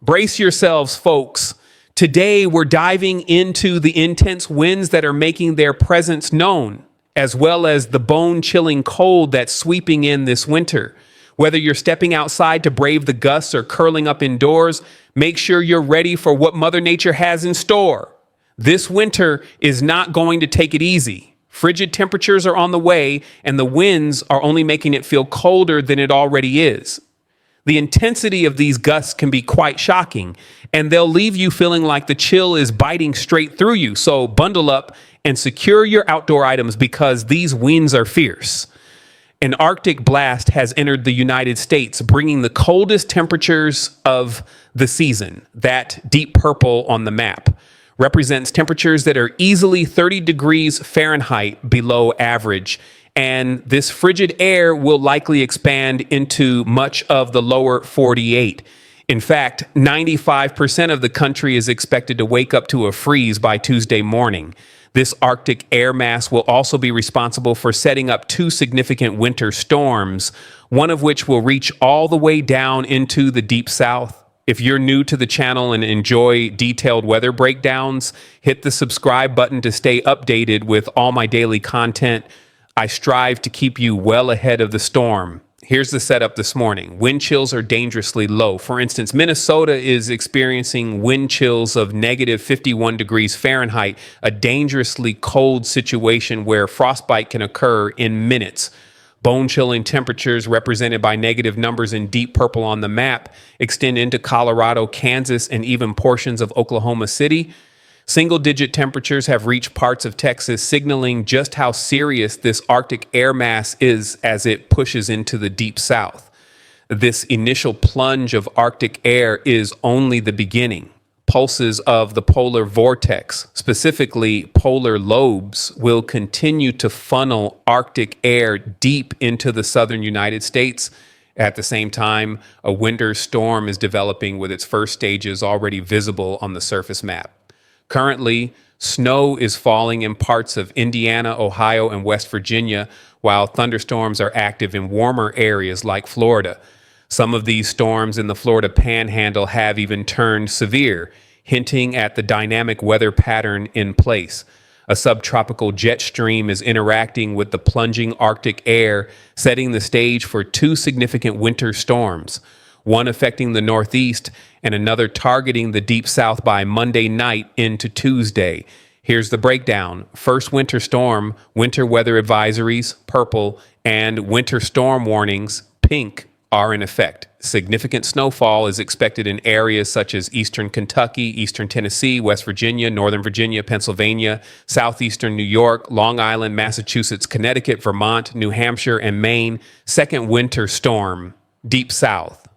Brace yourselves, folks. Today, we're diving into the intense winds that are making their presence known, as well as the bone-chilling cold that's sweeping in this winter. Whether you're stepping outside to brave the gusts or curling up indoors, make sure you're ready for what Mother Nature has in store. This winter is not going to take it easy. Frigid temperatures are on the way, and the winds are only making it feel colder than it already is. The intensity of these gusts can be quite shocking, and they'll leave you feeling like the chill is biting straight through you. So bundle up and secure your outdoor items because these winds are fierce. An Arctic blast has entered the United States, bringing the coldest temperatures of the season. That deep purple on the map represents temperatures that are easily 30 degrees Fahrenheit below average. And this frigid air will likely expand into much of the lower 48. In fact, 95% of the country is expected to wake up to a freeze by Tuesday morning. This Arctic air mass will also be responsible for setting up two significant winter storms, one of which will reach all the way down into the deep south. If you're new to the channel and enjoy detailed weather breakdowns, hit the subscribe button to stay updated with all my daily content. I strive to keep you well ahead of the storm. Here's the setup this morning. Wind chills are dangerously low. For instance, Minnesota is experiencing wind chills of negative 51 degrees Fahrenheit, a dangerously cold situation where frostbite can occur in minutes. Bone-chilling temperatures represented by negative numbers in deep purple on the map extend into Colorado, Kansas, and even portions of Oklahoma City. Single-digit temperatures have reached parts of Texas, signaling just how serious this Arctic air mass is as it pushes into the deep south. This initial plunge of Arctic air is only the beginning. Pulses of the polar vortex, specifically polar lobes, will continue to funnel Arctic air deep into the southern United States. At the same time, a winter storm is developing with its first stages already visible on the surface map. Currently, snow is falling in parts of Indiana, Ohio, and West Virginia, while thunderstorms are active in warmer areas like Florida. Some of these storms in the Florida Panhandle have even turned severe, hinting at the dynamic weather pattern in place. A subtropical jet stream is interacting with the plunging Arctic air, setting the stage for two significant winter storms, one affecting the Northeast and another targeting the deep south by Monday night into Tuesday. Here's the breakdown. First winter storm, winter weather advisories, purple, and winter storm warnings, pink, are in effect. Significant snowfall is expected in areas such as eastern Kentucky, eastern Tennessee, West Virginia, northern Virginia, Pennsylvania, southeastern New York, Long Island, Massachusetts, Connecticut, Vermont, New Hampshire, and Maine. Second winter storm, deep south.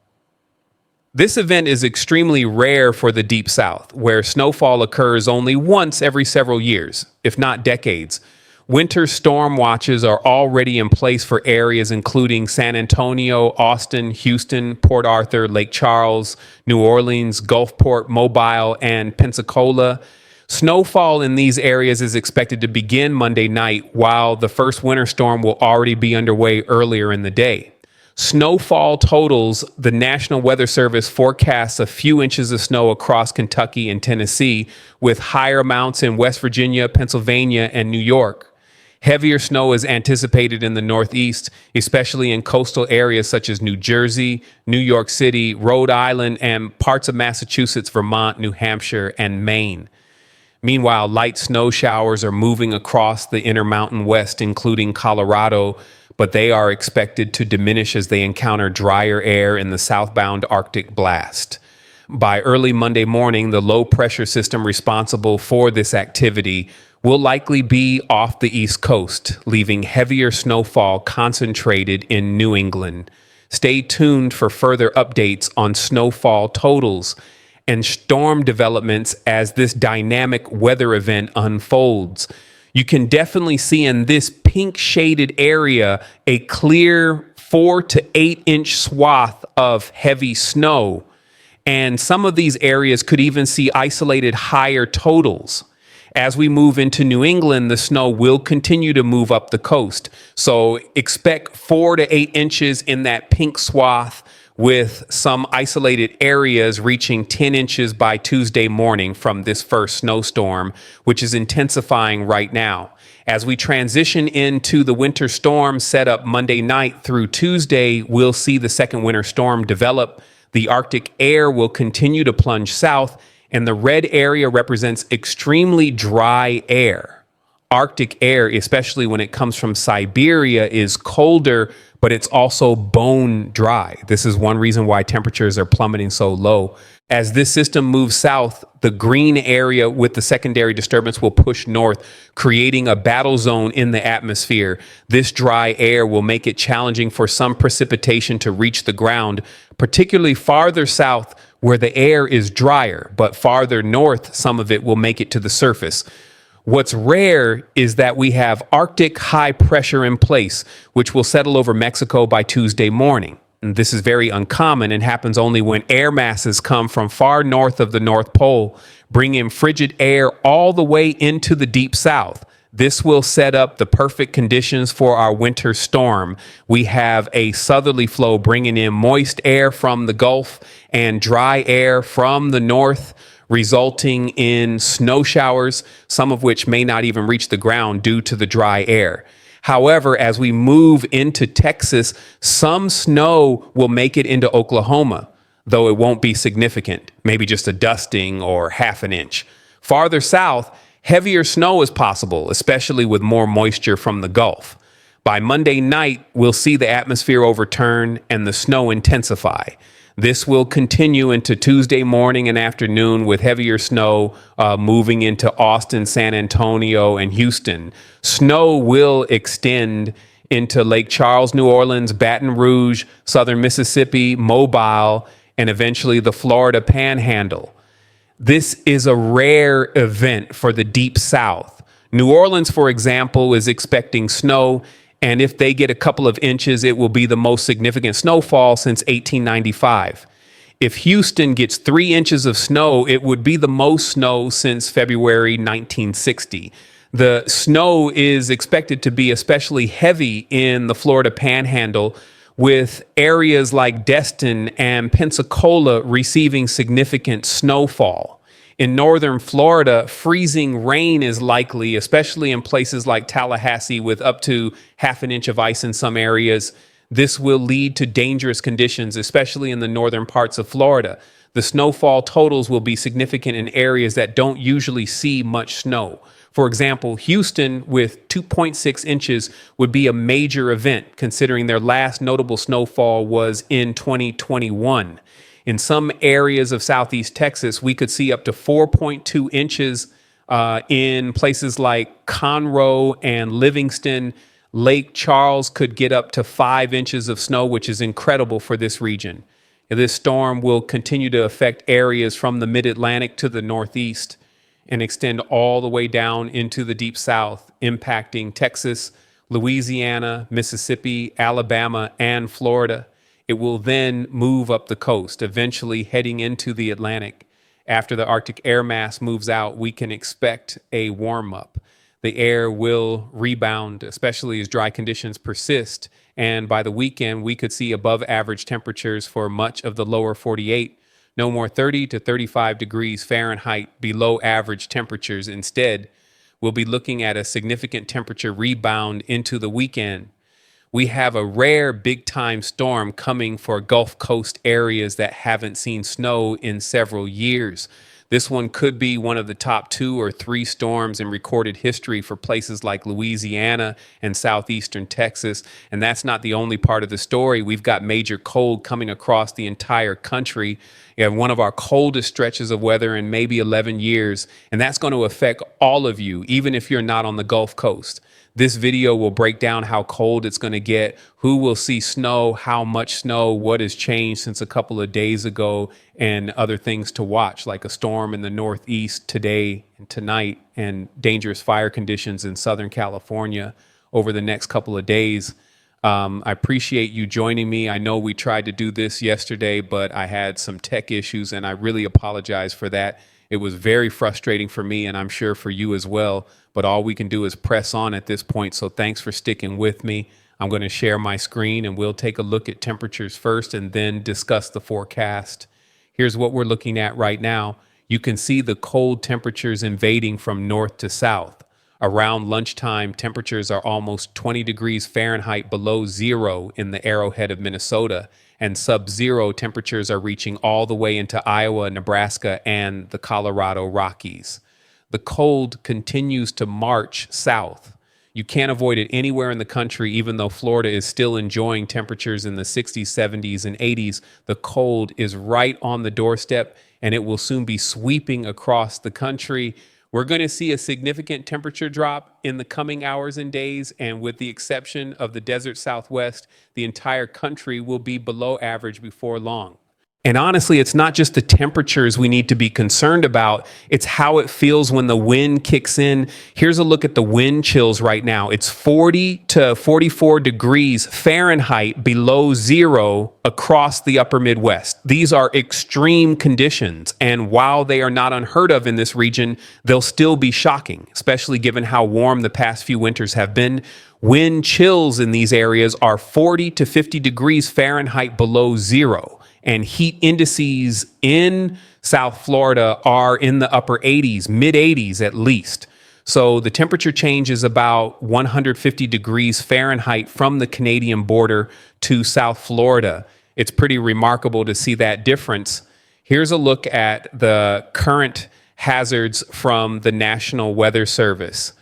This event is extremely rare for the Deep South, where snowfall occurs only once every several years, if not decades. Winter storm watches are already in place for areas including San Antonio, Austin, Houston, Port Arthur, Lake Charles, New Orleans, Gulfport, Mobile, and Pensacola. Snowfall in these areas is expected to begin Monday night, while the first winter storm will already be underway earlier in the day. Snowfall totals, the National Weather Service forecasts a few inches of snow across Kentucky and Tennessee, with higher amounts in West Virginia, Pennsylvania, and New York. Heavier snow is anticipated in the Northeast, especially in coastal areas such as New Jersey, New York City, Rhode Island, and parts of Massachusetts, Vermont, New Hampshire, and Maine. Meanwhile, light snow showers are moving across the Intermountain West, including Colorado, but they are expected to diminish as they encounter drier air in the southbound Arctic blast. By early Monday morning, the low pressure system responsible for this activity will likely be off the East Coast, leaving heavier snowfall concentrated in New England. Stay tuned for further updates on snowfall totals and storm developments as this dynamic weather event unfolds. You can definitely see in this pink shaded area a clear 4 to 8 inch swath of heavy snow. And some of these areas could even see isolated higher totals. As we move into New England, the snow will continue to move up the coast. So expect 4 to 8 inches in that pink swath with some isolated areas reaching 10 inches by Tuesday morning from this first snowstorm, which is intensifying right now. As we transition into the winter storm setup Monday night through Tuesday, we'll see the second winter storm develop. The Arctic air will continue to plunge south, and the red area represents extremely dry air. Arctic air, especially when it comes from Siberia, is colder, but it's also bone dry. This is one reason why temperatures are plummeting so low. As this system moves south, the green area with the secondary disturbance will push north, creating a battle zone in the atmosphere. This dry air will make it challenging for some precipitation to reach the ground, particularly farther south where the air is drier, but farther north, some of it will make it to the surface. What's rare is that we have Arctic high pressure in place, which will settle over Mexico by Tuesday morning. And this is very uncommon and happens only when air masses come from far north of the North Pole, bringing frigid air all the way into the deep south. This will set up the perfect conditions for our winter storm. We have a southerly flow bringing in moist air from the Gulf and dry air from the north, resulting in snow showers, some of which may not even reach the ground due to the dry air. However, as we move into Texas, some snow will make it into Oklahoma, though it won't be significant, maybe just a dusting or half an inch. Farther south, heavier snow is possible, especially with more moisture from the Gulf. By Monday night, we'll see the atmosphere overturn and the snow intensify. This will continue into Tuesday morning and afternoon with heavier snow moving into Austin, San Antonio, and Houston. Snow will extend into Lake Charles, New Orleans, Baton Rouge, southern Mississippi, Mobile, and eventually the Florida Panhandle. This is a rare event for the Deep South. New Orleans, for example, is expecting snow, and if they get a couple of inches, it will be the most significant snowfall since 1895. If Houston gets 3 inches of snow, it would be the most snow since February 1960. The snow is expected to be especially heavy in the Florida Panhandle, with areas like Destin and Pensacola receiving significant snowfall. In northern Florida, freezing rain is likely, especially in places like Tallahassee with up to half an inch of ice in some areas. This will lead to dangerous conditions, especially in the northern parts of Florida. The snowfall totals will be significant in areas that don't usually see much snow. For example, Houston with 2.6 inches would be a major event, considering their last notable snowfall was in 2021. In some areas of southeast Texas, we could see up to 4.2 inches in places like Conroe and Livingston. Lake Charles could get up to 5 inches of snow, which is incredible for this region. This storm will continue to affect areas from the mid-Atlantic to the northeast and extend all the way down into the deep south, impacting Texas, Louisiana, Mississippi, Alabama, and Florida. It will then move up the coast, eventually heading into the Atlantic. After the Arctic air mass moves out, we can expect a warm-up. The air will rebound, especially as dry conditions persist. And by the weekend, we could see above average temperatures for much of the lower 48. No more 30 to 35 degrees Fahrenheit below average temperatures. Instead, we'll be looking at a significant temperature rebound into the weekend. We have a rare big-time storm coming for Gulf Coast areas that haven't seen snow in several years. This one could be one of the top 2 or 3 storms in recorded history for places like Louisiana and southeastern Texas. And that's not the only part of the story. We've got major cold coming across the entire country. You have one of our coldest stretches of weather in maybe 11 years. And that's going to affect all of you, even if you're not on the Gulf Coast. This video will break down how cold it's going to get, who will see snow, how much snow, what has changed since a couple of days ago, and other things to watch, like a storm in the Northeast today and tonight, and dangerous fire conditions in Southern California over the next couple of days. I appreciate you joining me. I know we tried to do this yesterday, but I had some tech issues, and I really apologize for that. It was very frustrating for me, and I'm sure for you as well. But all we can do is press on at this point. So thanks for sticking with me. I'm going to share my screen and we'll take a look at temperatures first and then discuss the forecast. Here's what we're looking at right now. You can see the cold temperatures invading from north to south. Around lunchtime, temperatures are almost 20 degrees Fahrenheit below zero in the Arrowhead of Minnesota, and sub-zero temperatures are reaching all the way into Iowa, Nebraska, and the Colorado Rockies. The cold continues to march south. You can't avoid it anywhere in the country, even though Florida is still enjoying temperatures in the 60s, 70s, and 80s. The cold is right on the doorstep, and it will soon be sweeping across the country. We're going to see a significant temperature drop in the coming hours and days, and with the exception of the desert Southwest, the entire country will be below average before long. And honestly, it's not just the temperatures we need to be concerned about. It's how it feels when the wind kicks in. Here's a look at the wind chills right now. It's 40 to 44 degrees Fahrenheit below zero across the upper Midwest. These are extreme conditions. And while they are not unheard of in this region, they'll still be shocking, especially given how warm the past few winters have been. Wind chills in these areas are 40 to 50 degrees Fahrenheit below zero. And heat indices in South Florida are in the upper 80s, mid 80s at least. So the temperature change is about 150 degrees Fahrenheit from the Canadian border to South Florida. It's pretty remarkable to see that difference. Here's a look at the current hazards from the National Weather Service.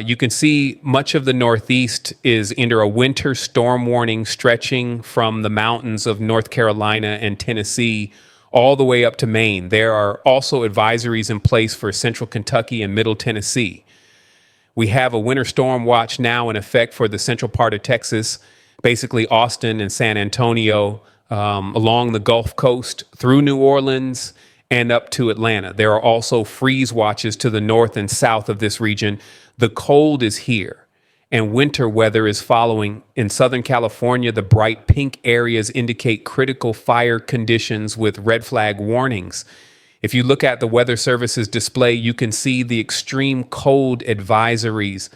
You can see much of the Northeast is under a winter storm warning stretching from the mountains of North Carolina and Tennessee all the way up to Maine. There are also advisories in place for central Kentucky and middle Tennessee. We have a winter storm watch now in effect for the central part of Texas, basically Austin and San Antonio, along the Gulf Coast through New Orleans and up to Atlanta. There are also freeze watches to the north and south of this region. The cold is here and winter weather is following. In Southern California, the bright pink areas indicate critical fire conditions with red flag warnings. If you look at the Weather Service's display, you can see the extreme cold advisories.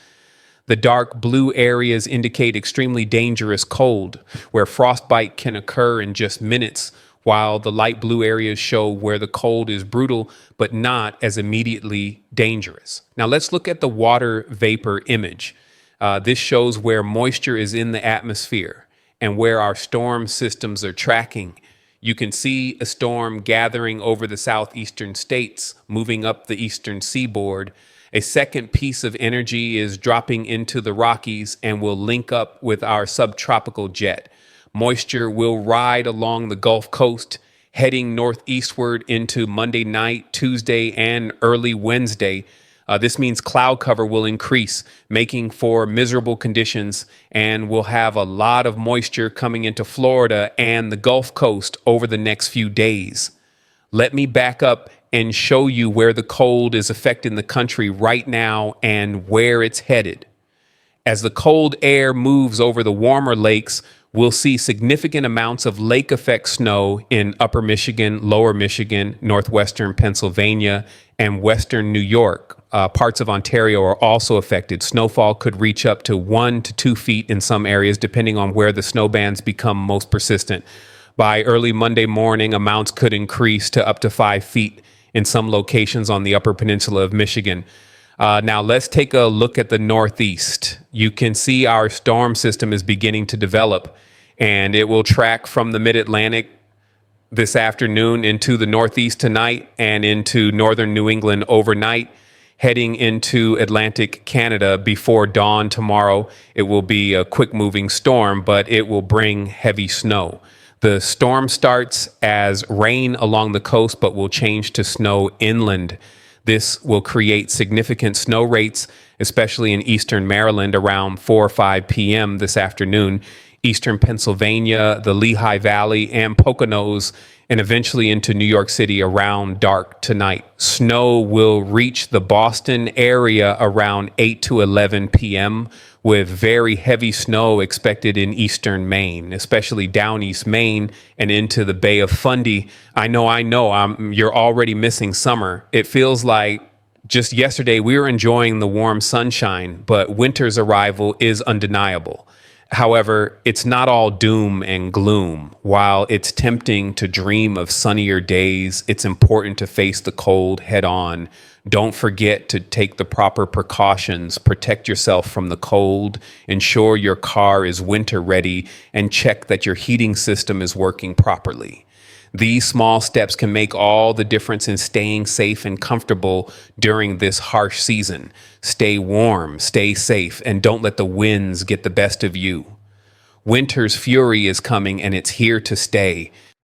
The dark blue areas indicate extremely dangerous cold, where frostbite can occur in just minutes, while the light blue areas show where the cold is brutal, but not as immediately dangerous. Now let's look at the water vapor image. This shows where moisture is in the atmosphere and where our storm systems are tracking. You can see a storm gathering over the southeastern states, moving up the eastern seaboard. A second piece of energy is dropping into the Rockies and will link up with our subtropical jet. Moisture will ride along the Gulf Coast, heading northeastward into Monday night, Tuesday, and early Wednesday. This means cloud cover will increase, making for miserable conditions, and we'll have a lot of moisture coming into Florida and the Gulf Coast over the next few days. Let me back up and show you where the cold is affecting the country right now and where it's headed. As the cold air moves over the warmer lakes, we'll see significant amounts of lake effect snow in upper Michigan, lower Michigan, northwestern Pennsylvania, and western New York. Parts of Ontario are also affected. Snowfall could reach up to 1 to 2 feet in some areas, depending on where the snow bands become most persistent. By early Monday morning, amounts could increase to up to 5 feet in some locations on the upper peninsula of Michigan. Now let's take a look at the Northeast. You can see our storm system is beginning to develop, and it will track from the mid-Atlantic this afternoon into the Northeast tonight and into northern New England overnight, heading into Atlantic Canada before dawn tomorrow. It will be a quick-moving storm, but it will bring heavy snow. The storm starts as rain along the coast, but will change to snow inland. This will create significant snow rates, especially in eastern Maryland around 4 or 5 p.m. this afternoon, eastern Pennsylvania, the Lehigh Valley, and Poconos, and eventually into New York City around dark tonight. Snow will reach the Boston area around 8 to 11 p.m., with very heavy snow expected in eastern Maine, especially down East Maine and into the Bay of Fundy. I know, you're already missing summer. It feels like just yesterday we were enjoying the warm sunshine, but winter's arrival is undeniable. However, it's not all doom and gloom. While it's tempting to dream of sunnier days, it's important to face the cold head on. Don't forget to take the proper precautions, protect yourself from the cold, ensure your car is winter ready, and check that your heating system is working properly. These small steps can make all the difference in staying safe and comfortable during this harsh season. Stay warm, stay safe, and don't let the winds get the best of you. Winter's fury is coming and it's here to stay.